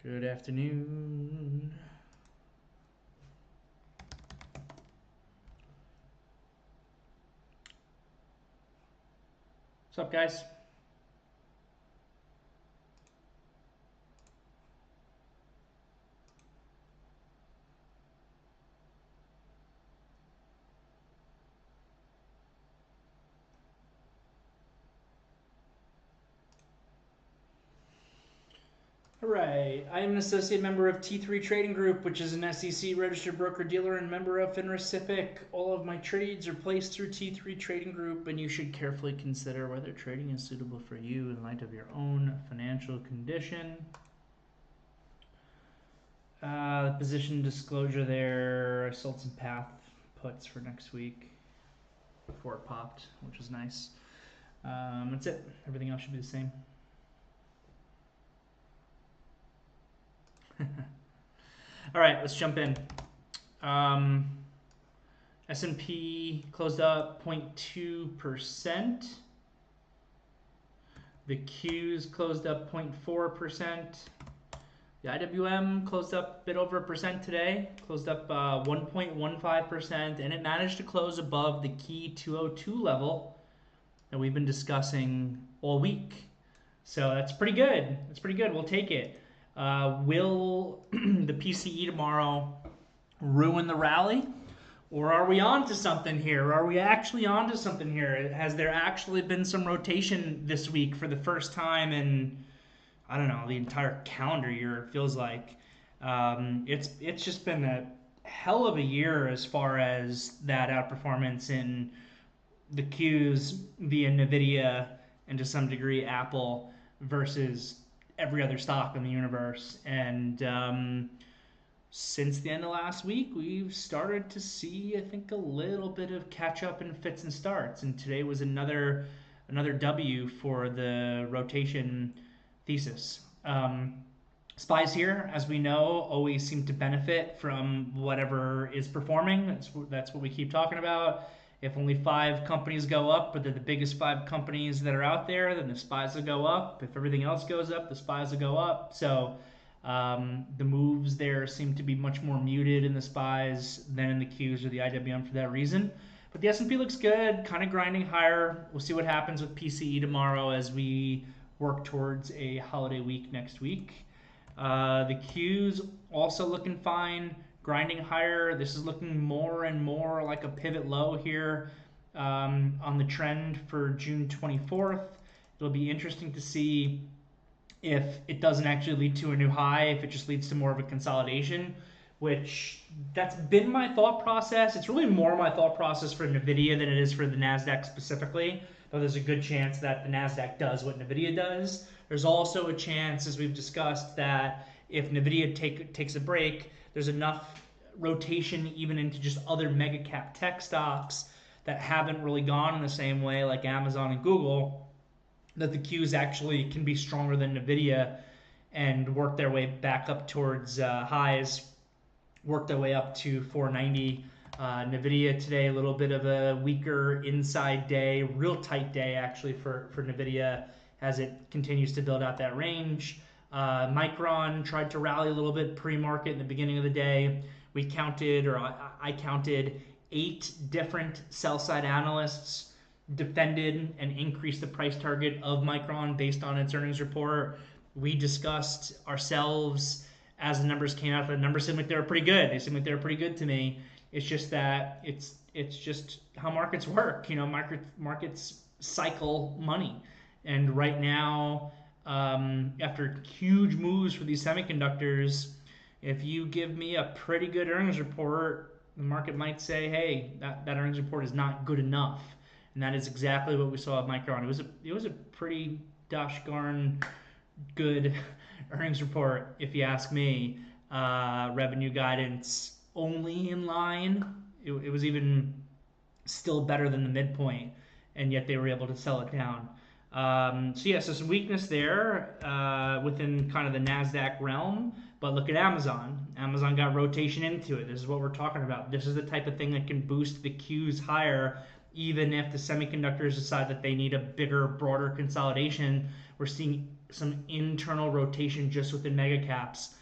Good afternoon. What's up, guys? All right, I am an associate member of T3 Trading Group, which is an SEC registered broker-dealer and member of FINRA SIPC. All of my trades are placed through T3 Trading Group, and you should carefully consider whether trading is suitable for you in light of your own financial condition. The position disclosure there, I sold some path puts for next week before it popped, which was nice. That's it. Everything else should be the same. All right, let's jump in. S&P closed up 0.2%. The Qs closed up 0.4%. The IWM closed up a bit over 1% today, closed up 1.15%, and it managed to close above the key 202 level that we've been discussing all week. So that's pretty good. That's pretty good. We'll take it. Will the PCE tomorrow ruin the rally? Or are we on to something here? Are we actually on to something here? Has there actually been some rotation this week for the first time in, I don't know, the entire calendar year, it feels like? It's just been a hell of a year as far as that outperformance in the Qs via NVIDIA and to some degree Apple versus every other stock in the universe. And since the end of last week, we've started to see, I think, a little bit of catch up in fits and starts. And today was another W for the rotation thesis. SPYs here, as we know, always seem to benefit from whatever is performing. That's what we keep talking about. If only 5 companies go up, but they're the biggest 5 companies that are out there, then the SPYs will go up. If everything else goes up, the SPYs will go up. So the moves there seem to be much more muted in the SPYs than in the Qs or the IWM for that reason. But the S&P looks good, kind of grinding higher. We'll see what happens with PCE tomorrow as we work towards a holiday week next week. The Qs also looking fine, grinding higher. This is looking more and more like a pivot low here on the trend for June 24th. It'll be interesting to see if it doesn't actually lead to a new high, if it just leads to more of a consolidation, which that's been my thought process. It's really more my thought process for NVIDIA than it is for the NASDAQ specifically, though there's a good chance that the NASDAQ does what NVIDIA does. There's also a chance, as we've discussed, that if NVIDIA takes a break, there's enough rotation even into just other mega cap tech stocks that haven't really gone in the same way, like Amazon and Google, that the Qs actually can be stronger than NVIDIA and work their way back up towards highs, work their way up to 490. NVIDIA today, a little bit of a weaker inside day, real tight day actually for NVIDIA as it continues to build out that range. Micron tried to rally a little bit pre-market in the beginning of the day. We counted, or I counted, 8 different sell-side analysts defended and increased the price target of Micron based on its earnings report. We discussed ourselves as the numbers came out. The numbers seemed like they were pretty good. They seemed like they were pretty good to me. It's just that it's just how markets work. You know, markets cycle money, and right now, after huge moves for these semiconductors, if you give me a pretty good earnings report, the market might say, hey, that earnings report is not good enough. And that is exactly what we saw at Micron. It was a pretty gosh darn good earnings report, if you ask me. Revenue guidance only in line. It was even still better than the midpoint, and yet they were able to sell it down. So some weakness there within kind of the NASDAQ realm. But look at Amazon. Amazon got rotation into it. This is what we're talking about. This is the type of thing that can boost the Qs higher, even if the semiconductors decide that they need a bigger, broader consolidation. We're seeing some internal rotation just within mega caps.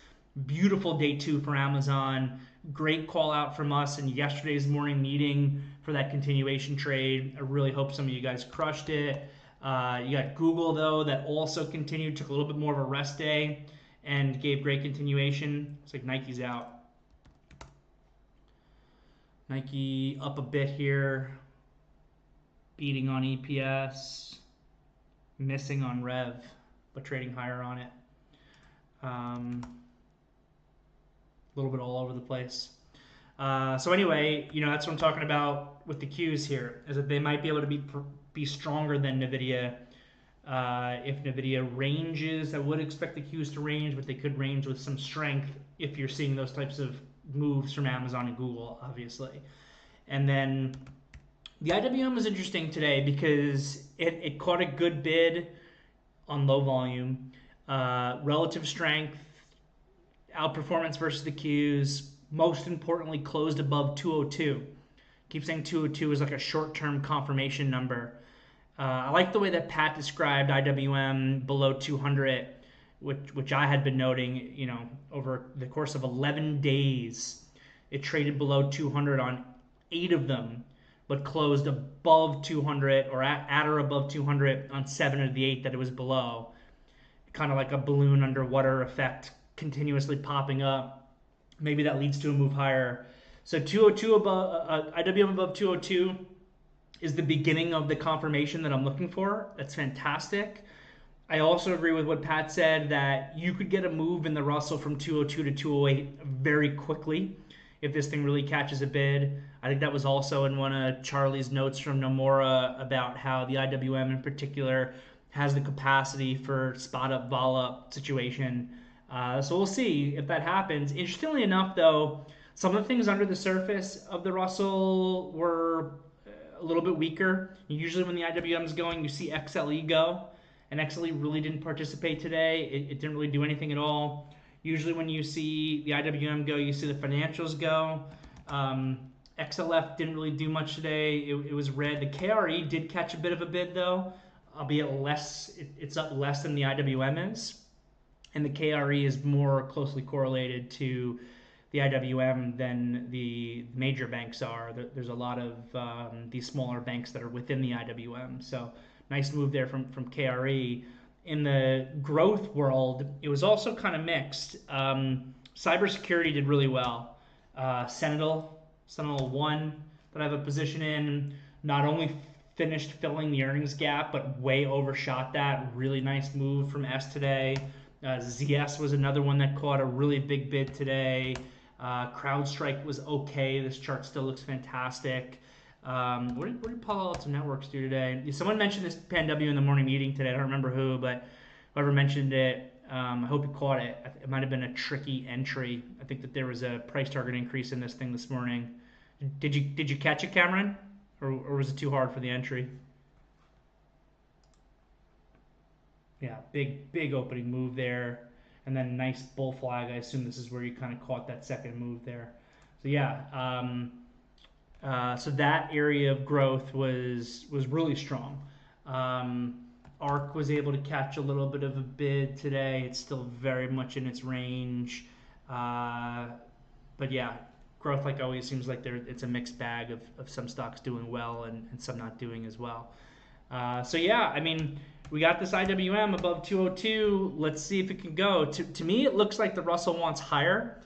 Beautiful day 2 for Amazon. Great call out from us in yesterday's morning meeting for that continuation trade. I really hope some of you guys crushed it. You got Google, though, that also continued, took a little bit more of a rest day and gave great continuation. Looks like Nike's out. Nike up a bit here, beating on EPS, missing on Rev, but trading higher on it. A little bit all over the place. So anyway, that's what I'm talking about with the Qs here, is that they might be able to be stronger than NVIDIA. If NVIDIA ranges, I would expect the Qs to range, but they could range with some strength if you're seeing those types of moves from Amazon and Google, obviously. And then the IWM was interesting today because it caught a good bid on low volume, relative strength, outperformance versus the Qs. Most importantly, closed above 202. Keep saying 202 is like a short-term confirmation number. I like the way that Pat described IWM below 200, which I had been noting, over the course of 11 days. It traded below 200 on 8 of them, but closed above 200 or at or above 200 on 7 of the 8 that it was below. Kind of like a balloon underwater effect, continuously popping up. Maybe that leads to a move higher. So 202 above, IWM above 202 is the beginning of the confirmation that I'm looking for. That's fantastic. I also agree with what Pat said that you could get a move in the Russell from 202 to 208 very quickly if this thing really catches a bid. I think that was also in one of Charlie's notes from Nomura about how the IWM in particular has the capacity for spot up, vol up situation. So we'll see if that happens. Interestingly enough, though, some of the things under the surface of the Russell were a little bit weaker. Usually when the IWM is going, you see XLE go, and XLE really didn't participate today. It didn't really do anything at all. Usually when you see the IWM go, you see the financials go. XLF didn't really do much today. It was red. The KRE did catch a bit of a bid, though, albeit less. It's up less than the IWM is. And the KRE is more closely correlated to the IWM than the major banks are. There's a lot of these smaller banks that are within the IWM. So nice move there from KRE. In the growth world, it was also kind of mixed. Cybersecurity did really well. Sentinel 1 that I have a position in, not only finished filling the earnings gap, but way overshot that. Really nice move from S today. ZS was another one that caught a really big bid today. CrowdStrike was okay. This chart still looks fantastic. What did Palo Alto Networks do today? Someone mentioned this PanW in the morning meeting today. I don't remember who, but whoever mentioned it, I hope you caught it. It might have been a tricky entry. I think that there was a price target increase in this thing this morning. Did you catch it, Cameron? Or was it too hard for the entry? Yeah, big opening move there. And then nice bull flag. I assume this is where you kind of caught that second move there. So yeah, so that area of growth was really strong. ARC was able to catch a little bit of a bid today. It's still very much in its range. But yeah, growth, like always, seems like it's a mixed bag of some stocks doing well and some not doing as well. So yeah, I mean, we got this IWM above 202. Let's see if it can go. To me, it looks like the Russell wants higher,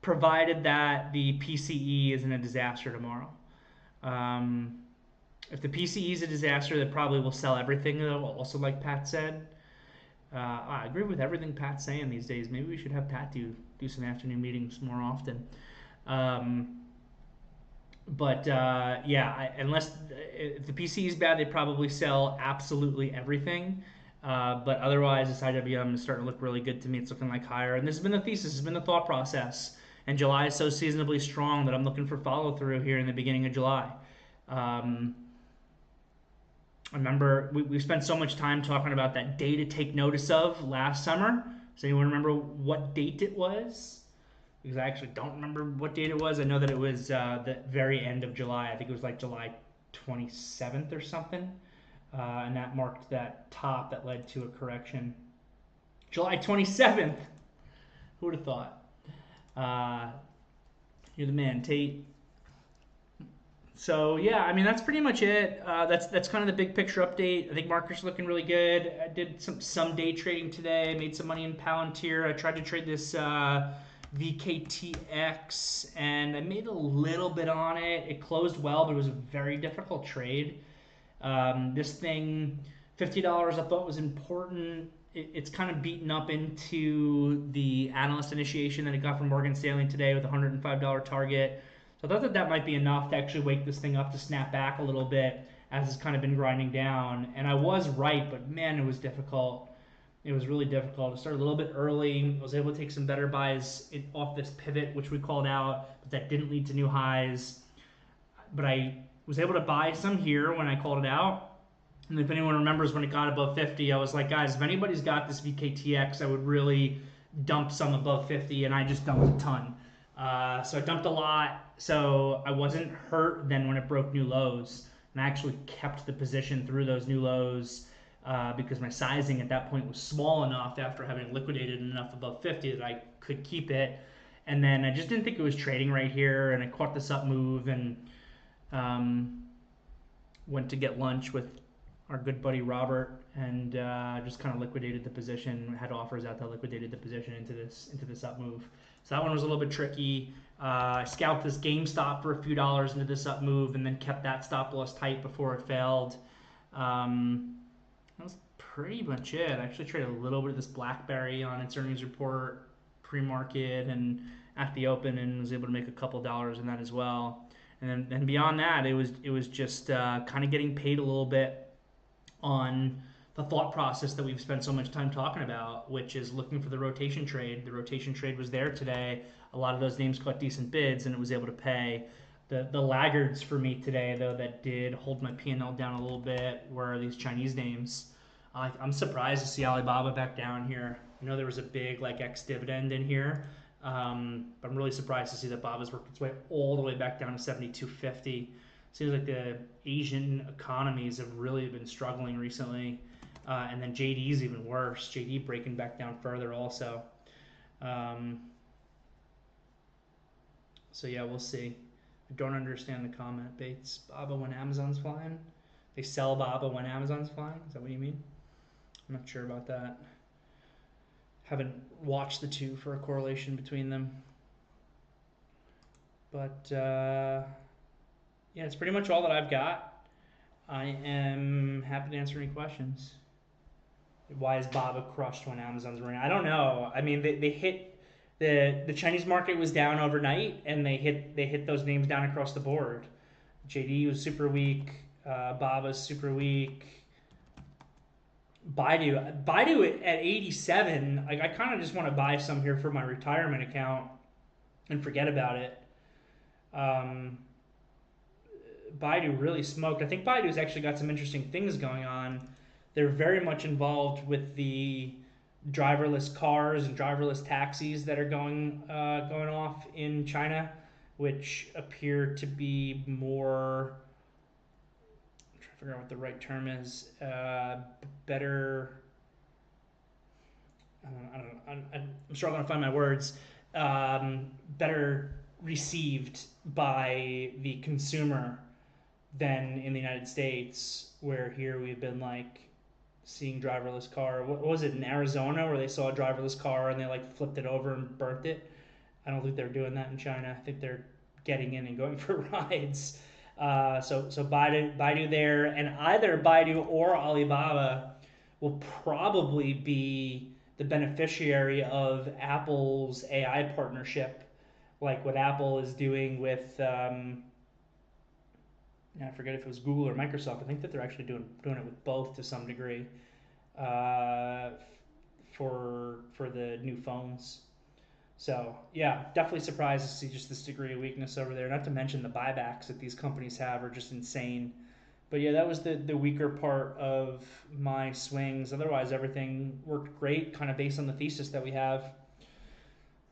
provided that the PCE isn't a disaster tomorrow. If the PCE is a disaster, that probably will sell everything, though, also like Pat said. I agree with everything Pat's saying these days. Maybe we should have Pat do some afternoon meetings more often. Yeah, unless if the PCE is bad, they probably sell absolutely everything. But otherwise, this IWM is starting to look really good to me. It's looking like higher. And this has been the thesis, this has been the thought process. And July is so seasonably strong that I'm looking for follow-through here in the beginning of July. I remember we spent so much time talking about that day to take notice of last summer. Does anyone remember what date it was? Because I actually don't remember what date it was. I know that it was the very end of July. I think it was like July 27th or something. And that marked that top that led to a correction. July 27th. Who would have thought? You're the man, Tate. So yeah, I mean that's pretty much it. That's kind of the big picture update. I think market's looking really good. I did some day trading today. Made some money in Palantir. I tried to trade this VKTX and I made a little bit on it. It closed well, but it was a very difficult trade. This thing, $50, I thought was important. It's kind of beaten up into the analyst initiation that it got from Morgan Stanley today with a $105 target. So I thought that might be enough to actually wake this thing up to snap back a little bit as it's kind of been grinding down. And I was right, but man, it was difficult. It was really difficult. It started a little bit early. I was able to take some better buys off this pivot, which we called out, but that didn't lead to new highs. But I was able to buy some here when I called it out. And if anyone remembers when it got above 50, I was like, guys, if anybody's got this VKTX, I would really dump some above 50, and I just dumped a ton. So I dumped a lot. So I wasn't hurt then when it broke new lows, and I actually kept the position through those new lows because my sizing at that point was small enough after having liquidated enough above 50 that I could keep it. And then I just didn't think it was trading right here, and I caught this up move and went to get lunch with our good buddy Robert and just kind of liquidated the position. Had offers out that liquidated the position into this up move. So that one was a little bit tricky. I scalped this GameStop for a few dollars into this up move and then kept that stop loss tight before it failed. That was pretty much it. I actually traded a little bit of this BlackBerry on its earnings report pre-market and at the open, and was able to make a couple dollars in that as well. And then beyond that, it was just kind of getting paid a little bit on the thought process that we've spent so much time talking about, which is looking for the rotation trade. The rotation trade was there today. A lot of those names caught decent bids, and it was able to pay. The laggards for me today, though, that did hold my P&L down a little bit were these Chinese names. I'm surprised to see Alibaba back down here. I know there was a big ex-dividend in here, but I'm really surprised to see that Baba's worked its way all the way back down to 72.50. Seems like the Asian economies have really been struggling recently. And then JD's even worse. JD breaking back down further also. So yeah, we'll see. I don't understand the comment, Bates. Baba when Amazon's flying? They sell Baba when Amazon's flying? Is that what you mean? I'm not sure about that. Haven't watched the two for a correlation between them. But yeah, it's pretty much all that I've got. I am happy to answer any questions. Why is Baba crushed when Amazon's running? I don't know. I mean, they hit the Chinese market was down overnight, and they hit those names down across the board. JD was super weak. Baba's super weak. Baidu at 87. Like, I kind of just want to buy some here for my retirement account and forget about it. Baidu really smoked. I think Baidu's actually got some interesting things going on. They're very much involved with the driverless cars and driverless taxis that are going off in China, which appear to be more. I'm trying to figure out what the right term is. Better. I'm struggling to find my words. Better received by the consumer than in the United States, where here we've been seeing driverless car. What was it in Arizona where they saw a driverless car and they flipped it over and burnt it? I don't think they're doing that in China. I think they're getting in and going for rides. So Baidu there, and either Baidu or Alibaba will probably be the beneficiary of Apple's AI partnership, like what Apple is doing with. I forget if it was Google or Microsoft. I think that they're actually doing it with both to some degree for the new phones. So yeah, definitely surprised to see just this degree of weakness over there. Not to mention the buybacks that these companies have are just insane. But yeah, that was the weaker part of my swings. Otherwise, everything worked great, kind of based on the thesis that we have,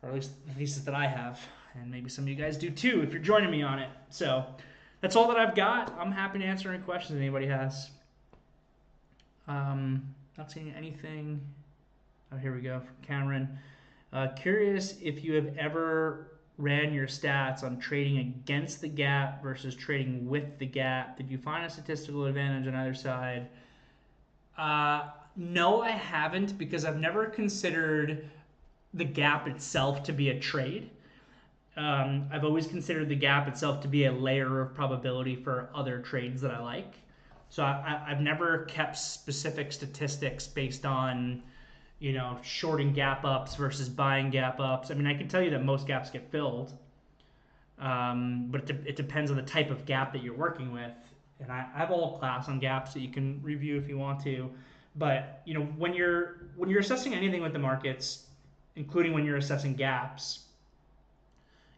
or at least the thesis that I have, and maybe some of you guys do too if you're joining me on it. So that's all that I've got. I'm happy to answer any questions anybody has. Not seeing anything. Oh, here we go from Cameron. Curious if you have ever ran your stats on trading against the gap versus trading with the gap. Did you find a statistical advantage on either side? No, I haven't, because I've never considered the gap itself to be a trade. I've always considered the gap itself to be a layer of probability for other trades that I like. So I've never kept specific statistics based on, shorting gap ups versus buying gap ups. I mean, I can tell you that most gaps get filled, but it depends on the type of gap that you're working with. And I have a whole class on gaps that you can review if you want to. But when you're assessing anything with the markets, including when you're assessing gaps,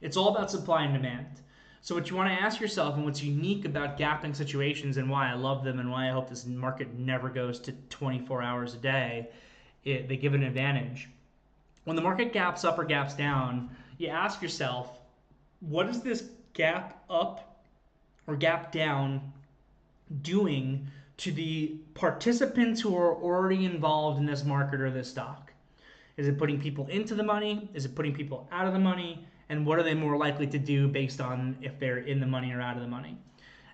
it's all about supply and demand. So what you want to ask yourself, and what's unique about gapping situations and why I love them and why I hope this market never goes to 24 hours a day, they give an advantage. When the market gaps up or gaps down, you ask yourself, what is this gap up or gap down doing to the participants who are already involved in this market or this stock? Is it putting people into the money? Is it putting people out of the money? And what are they more likely to do based on if they're in the money or out of the money?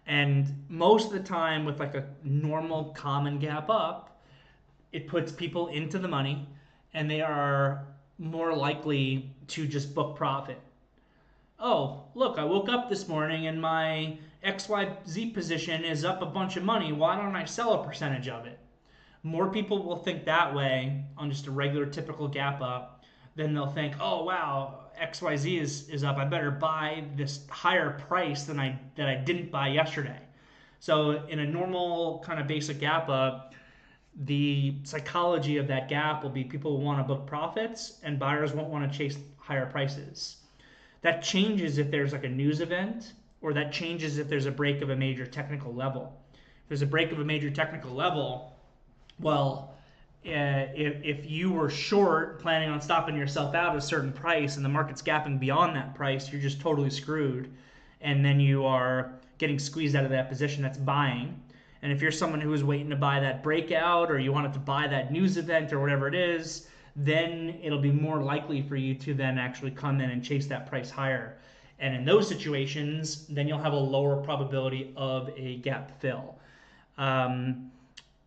And most of the time with like a normal common gap up, it puts people into the money and they are more likely to just book profit. Oh, look, I woke up this morning and my XYZ position is up a bunch of money. Why don't I sell a percentage of it? More people will think that way on just a regular typical gap up than they'll think, oh, wow, XYZ is up. I better buy this higher price that I didn't buy yesterday. So in a normal kind of basic gap up, the psychology of that gap will be people will want to book profits and buyers won't want to chase higher prices. That changes if there's like a news event, or that changes if there's a break of a major technical level. If there's a break of a major technical level, well, if you were short, planning on stopping yourself out at a certain price, and the market's gapping beyond that price, you're just totally screwed. And then you are getting squeezed out of that position that's buying. And if you're someone who is waiting to buy that breakout, or you wanted to buy that news event or whatever it is, then it'll be more likely for you to then actually come in and chase that price higher. And in those situations, then you'll have a lower probability of a gap fill.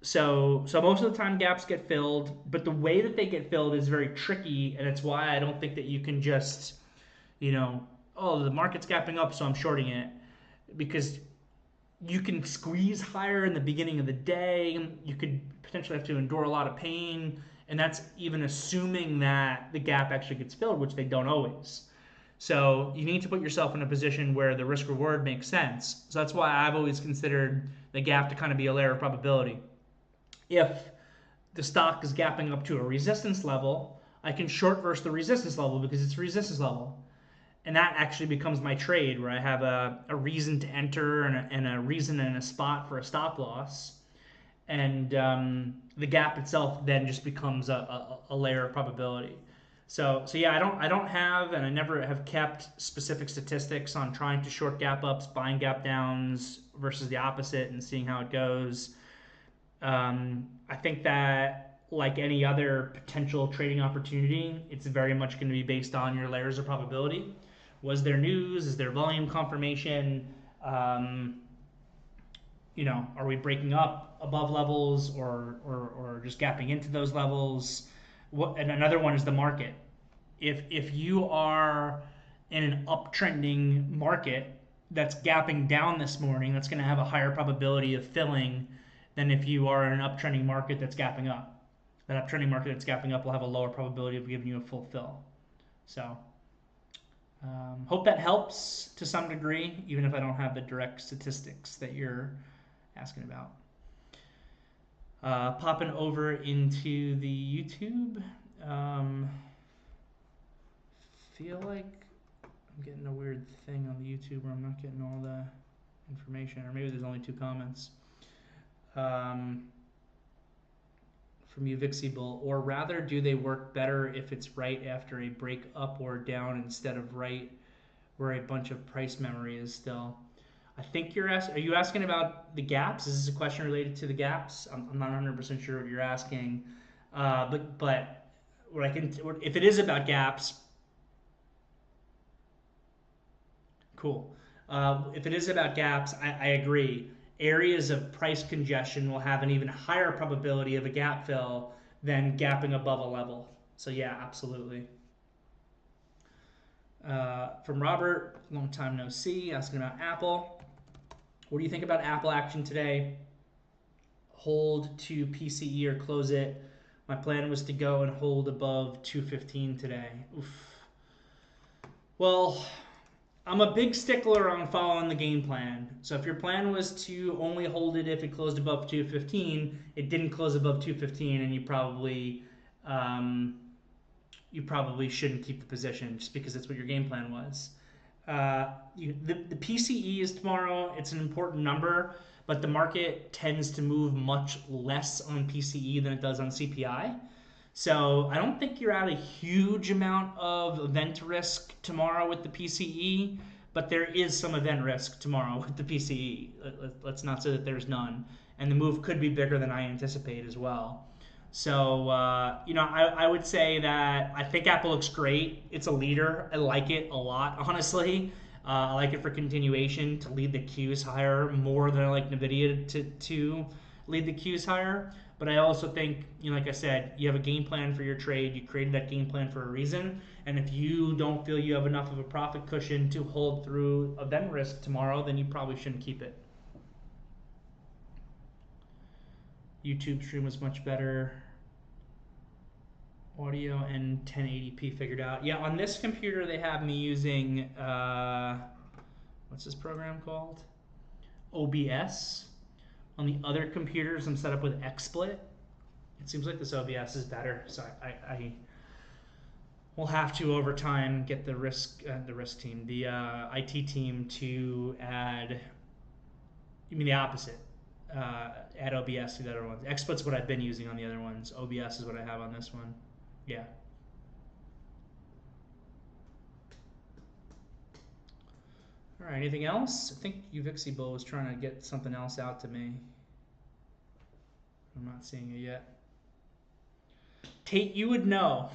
So most of the time gaps get filled, but the way that they get filled is very tricky, and it's why I don't think that you can just, oh, the market's gapping up, so I'm shorting it. Because you can squeeze higher in the beginning of the day. You could potentially have to endure a lot of pain, and that's even assuming that the gap actually gets filled, which they don't always. So you need to put yourself in a position where the risk reward makes sense. So that's why I've always considered the gap to kind of be a layer of probability. If the stock is gapping up to a resistance level, I can short versus the resistance level because it's a resistance level. And that actually becomes my trade, where I have a reason to enter and a reason and a spot for a stop loss. And the gap itself then just becomes a layer of probability. So yeah, I don't have, and I never have kept specific statistics on trying to short gap ups, buying gap downs versus the opposite, and seeing how it goes. I think that, like any other potential trading opportunity, it's very much going to be based on your layers of probability. Was there news? Is there volume confirmation? Are we breaking up above levels or just gapping into those levels? And another one is the market. If you are in an uptrending market that's gapping down this morning, that's going to have a higher probability of filling than if you are in an uptrending market that's gapping up. That uptrending market that's gapping up will have a lower probability of giving you a full fill. So hope that helps to some degree, even if I don't have the direct statistics that you're asking about. Popping over into the YouTube. Feel like I'm getting a weird thing on the YouTube where I'm not getting all the information, or maybe there's only 2 comments. From you, Vixible, or rather, do they work better if it's right after a break up or down instead of right where a bunch of price memory is still? I think are you asking about the gaps? Is this a question related to the gaps? I'm not 100% sure what you're asking, but if it is about gaps, cool. If it is about gaps, I agree. Areas of price congestion will have an even higher probability of a gap fill than gapping above a level. So yeah, absolutely. From Robert, long time no see, asking about Apple. What do you think about Apple action today? Hold to PCE or close it. My plan was to go and hold above 215 today. Oof. Well, I'm a big stickler on following the game plan. So if your plan was to only hold it if it closed above 215, it didn't close above 215, and you probably shouldn't keep the position just because that's what your game plan was. The PCE is tomorrow. It's an important number, but the market tends to move much less on PCE than it does on CPI. So I don't think you're at a huge amount of event risk tomorrow with the PCE, but there is some event risk tomorrow with the PCE. Let's not say that there's none. And the move could be bigger than I anticipate as well. So, I would say that I think Apple looks great. It's a leader. I like it a lot, honestly. I like it for continuation to lead the Qs higher more than I like NVIDIA to lead the Qs higher. But I also think, like I said, you have a game plan for your trade. You created that game plan for a reason. And if you don't feel you have enough of a profit cushion to hold through event risk tomorrow, then you probably shouldn't keep it. YouTube stream was much better. Audio and 1080p figured out. Yeah, on this computer they have me using, what's this program called? OBS. On the other computers I'm set up with XSplit. It seems like this OBS is better, so I will have to over time get the risk team, the IT team to add, you mean the opposite, add OBS to the other ones. XSplit's what I've been using on the other ones. OBS is what I have on this one. Yeah. All right, anything else? I think Uvixible was trying to get something else out to me. I'm not seeing it yet. Tate, you would know.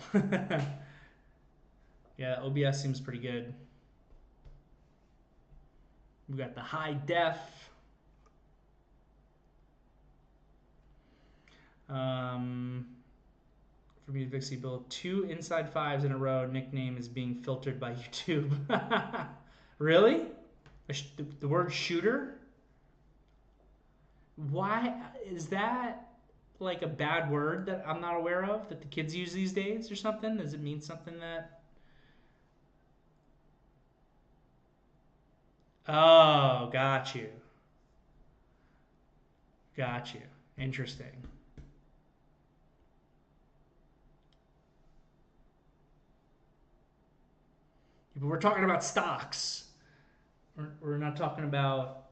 Yeah, OBS seems pretty good. We've got the high def. For me, Uvixible, 2 inside fives in a row. Nickname is being filtered by YouTube. Really? The word shooter? Why is that like a bad word that I'm not aware of that the kids use these days or something? Does it mean something that... Oh, got you. Got you. Interesting. But we're talking about stocks. We're not talking about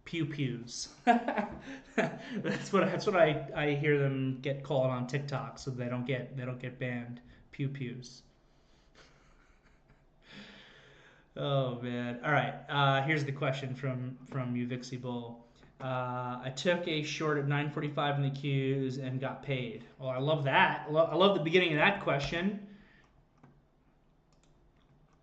pew-pews. that's what I hear them get called on TikTok, so they don't get banned. Pew-pews. Oh man. All right. Here's the question from Uvixible. I took a short at 9:45 in the Qs and got paid. Well, I love that. I love the beginning of that question.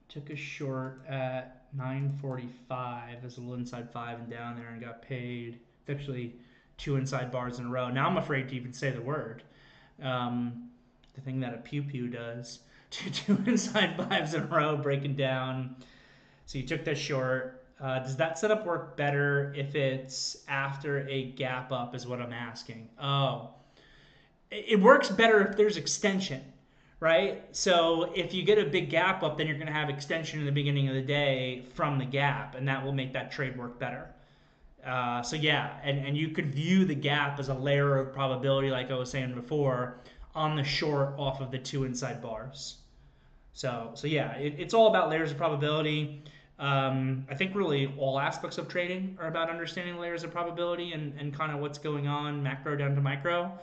Took a short at 9:45. There's a little inside 5 and down there and got paid. It's actually 2 inside bars in a row. Now I'm afraid to even say the word. The thing that a pew-pew does. 2 inside 5s in a row, breaking down. So you took that short. Does that setup work better if it's after a gap up is what I'm asking. Oh. It works better if there's extension. Right? So if you get a big gap up, then you're going to have extension in the beginning of the day from the gap, and that will make that trade work better. So yeah, and you could view the gap as a layer of probability, like I was saying before, on the short off of the 2 inside bars. So yeah, it's all about layers of probability. I think really all aspects of trading are about understanding layers of probability and kind of what's going on macro down to micro.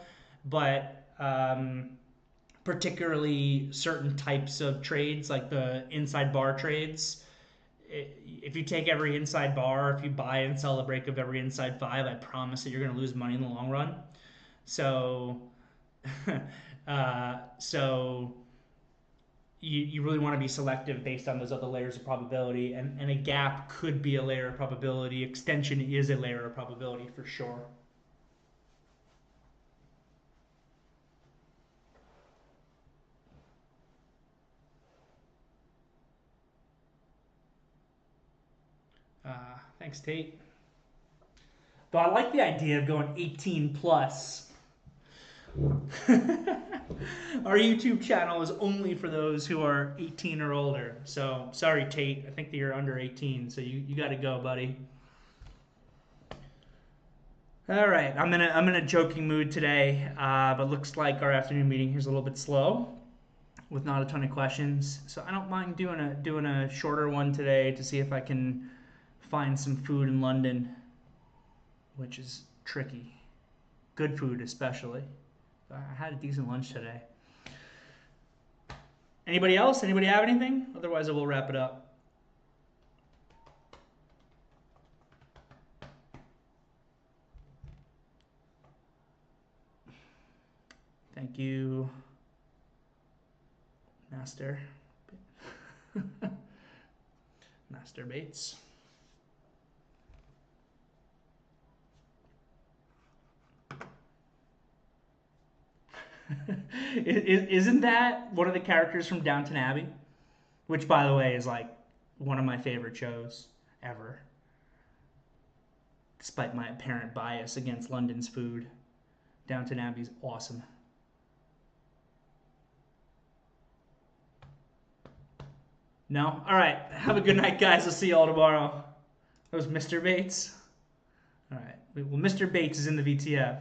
But particularly certain types of trades, like the inside bar trades. If you take every inside bar, if you buy and sell the break of every inside 5, I promise that you're going to lose money in the long run. So, you really want to be selective based on those other layers of probability, and a gap could be a layer of probability. Extension is a layer of probability for sure. Thanks, Tate. Though I like the idea of going 18 plus. Our YouTube channel is only for those who are 18 or older. So sorry, Tate. I think that you're under 18, so you got to go, buddy. All right, I'm in a joking mood today, but looks like our afternoon meeting here's a little bit slow, with not a ton of questions. So I don't mind doing a shorter one today to see if I can find some food in London, which is tricky. Good food, especially. I had a decent lunch today. Anybody else? Anybody have anything? Otherwise, I will wrap it up. Thank you, Master. Master Bates. Isn't that one of the characters from Downton Abbey? Which, by the way, is like one of my favorite shows ever. Despite my apparent bias against London's food, Downton Abbey's awesome. No? All right. Have a good night, guys. I'll see you all tomorrow. That was Mr. Bates. All right. Well, Mr. Bates is in the VTF.